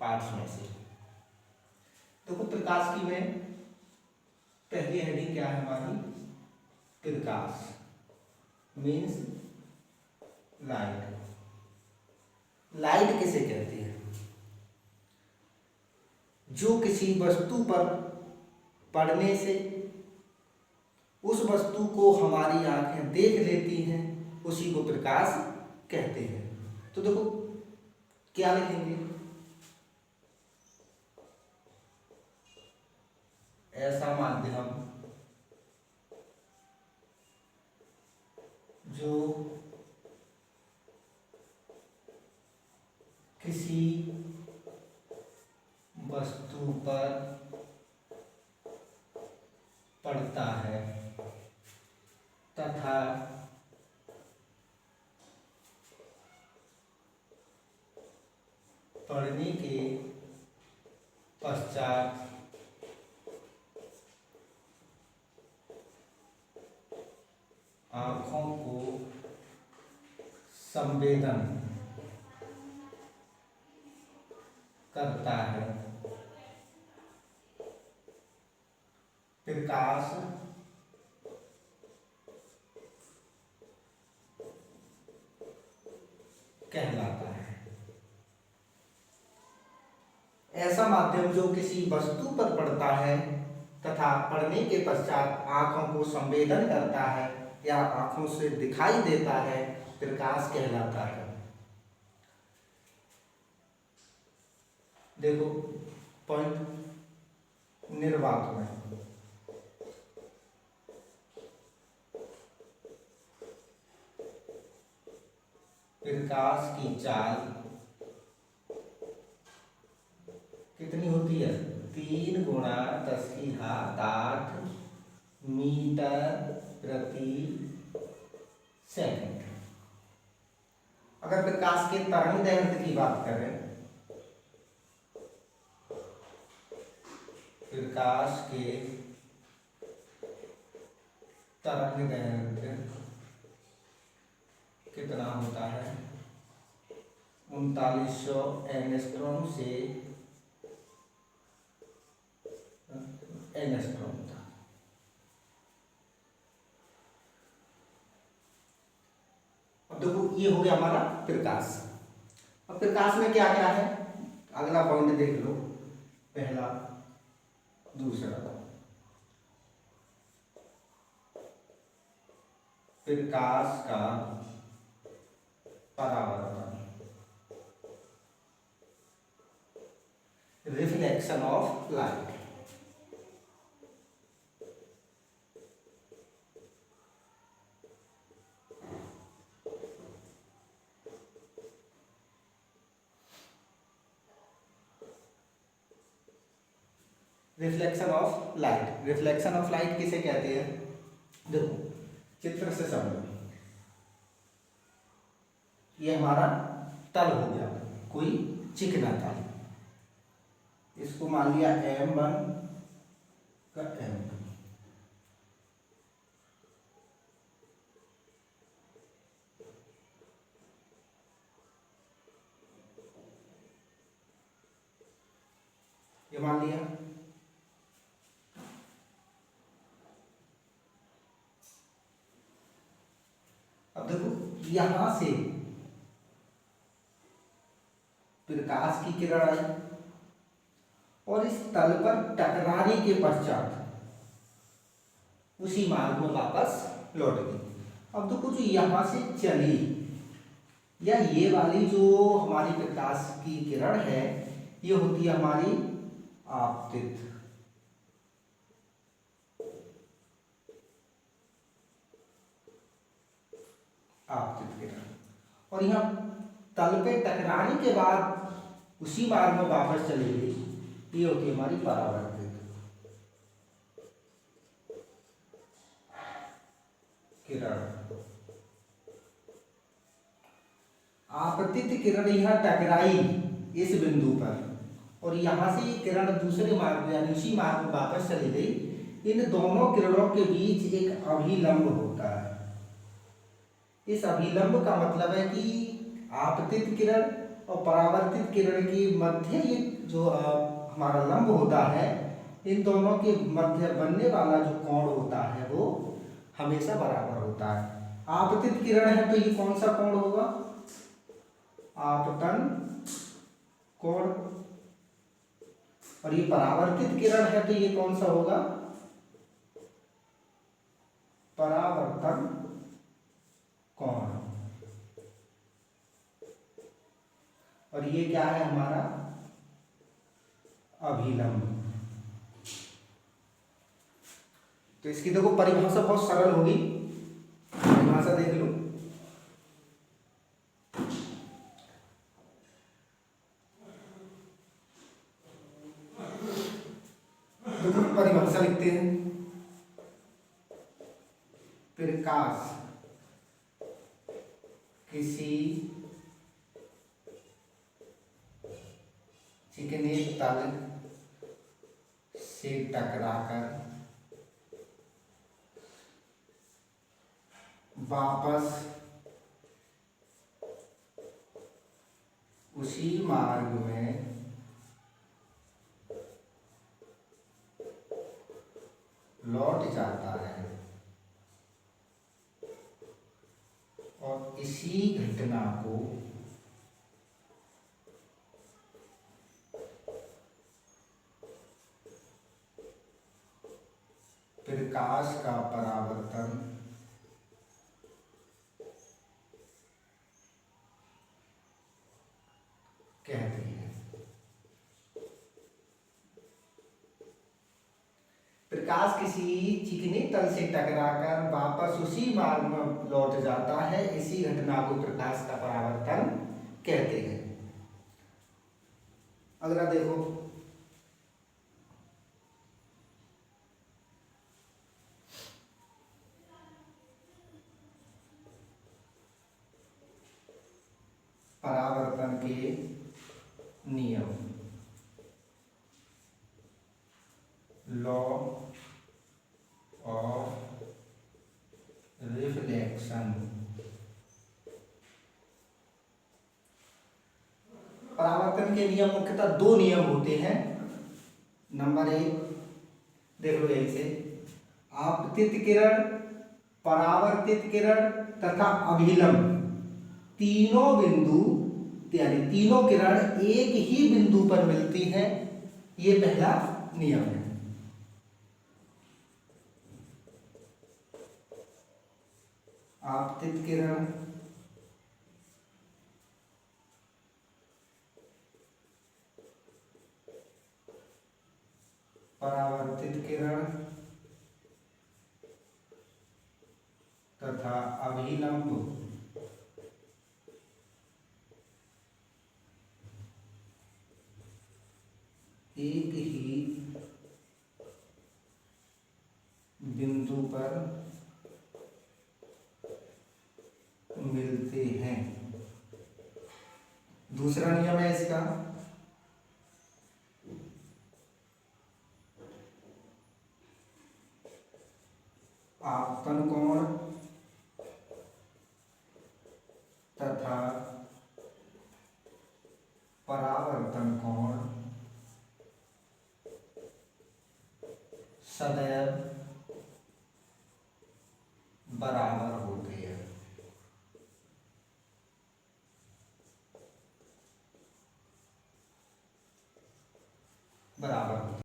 Parts में से। देखो प्रकाश की में पहली हेडिंग क्या है हमारी, प्रकाश मीन्स लाइट। लाइट किसे कहते हैं? जो किसी वस्तु पर पड़ने से उस वस्तु को हमारी आंखें देख लेती हैं, उसी को प्रकाश कहते हैं। तो देखो क्या लिखेंगे, ऐसा माध्यम जो किसी वस्तु पर पड़ता है तथा पड़ने के पश्चात आँखों को संवेदन करता है, प्रकाश कहलाता है। ऐसा माध्यम जो किसी वस्तु पर पड़ता है तथा पड़ने के पश्चात आँखों को संवेदन करता है या आँखों से दिखाई देता है, प्रकाश कहलाता है। देखो पॉइंट निर्वात में प्रकाश की चाल कितनी होती है, 3 × 10⁸ मीटर प्रति सेकंड। अगर प्रकाश के तरंग दैर्घ्य की बात करें, प्रकाश के तरंग दैर्घ्य कितना होता है, 3900 एंगस्ट्रॉम से एंगस्ट्रॉम था। अब देखो ये हो गया हमारा प्रकाश। अब प्रकाश में क्या क्या है, अगला पॉइंट देख लो, पहला दूसरा। प्रकाश का परावर्तन, reflection of light. Reflection of light, reflection of light किसे कहते हैं? देखो चित्र से समझो, ये हमारा तल हो गया, कोई चिकना तल, इसको मान लिया M1 का M2, ये मान लिया। अब देखो यहां से प्रकाश की किरण आई और इस तल पर टकराने के पश्चात उसी मार्ग में वापस लौट गई। अब देखो जो यहां से चली, या ये वाली जो हमारी प्रकाश की किरण है, ये होती है हमारी आपतित। आपतित किरण, और यहाँ तल पे टकराने के बाद उसी मार्ग में वापस चली गई, ये होती है हमारी परावर्तित किरण। आपतित किरण यहाँ टकराई इस बिंदु पर और यहां से ये किरण दूसरे मार्ग यानी उसी मार्ग में वापस चली गई। इन दोनों किरणों के बीच एक अभिलंब होता है। इस अभिलंब का मतलब है कि आपतित किरण और परावर्तित किरण की मध्य ये जो हमारा लंब होता है, इन दोनों के मध्य बनने वाला जो कोण होता है वो हमेशा बराबर होता है। आपतित किरण है तो ये कौन सा कोण होगा? आपतन कोण। और ये परावर्तित किरण है तो ये कौन सा होगा? परावर्तन कोण। और ये क्या है हमारा? अभिलंब। तो इसकी देखो परिभाषा बहुत सरल होगी, परिभाषा देख लो। देखो परिभाषा लिखते हैं, प्रकाश किसी चिकने तल से टकराकर वापस उसी मार्ग में लौट जाता है और इसी घटना को प्रकाश का परावर्तन कहते हैं। प्रकाश किसी चिकने तल से टकराकर वापस उसी मार्ग में लौट जाता है, इसी घटना को प्रकाश का परावर्तन कहते हैं। अगला देखो, परावर्तन के नियम, लॉ ऑफ रिफ्लेक्शन। परावर्तन के नियम मुख्यतः दो नियम होते हैं। नंबर एक देख लो यहीं से, आपतित किरण, परावर्तित किरण तथा अभिलंब तीनों बिंदु यानी तीनों किरण एक ही बिंदु पर मिलती हैं, ये पहला नियम है। आपतित किरण, परावर्तित किरण तथा अभिलंब एक ही बिंदु पर मिलते हैं। दूसरा नियम है इसका, आपतन कोण तथा परावर्तन कोण सदैव बराबर होते हैं। बराबर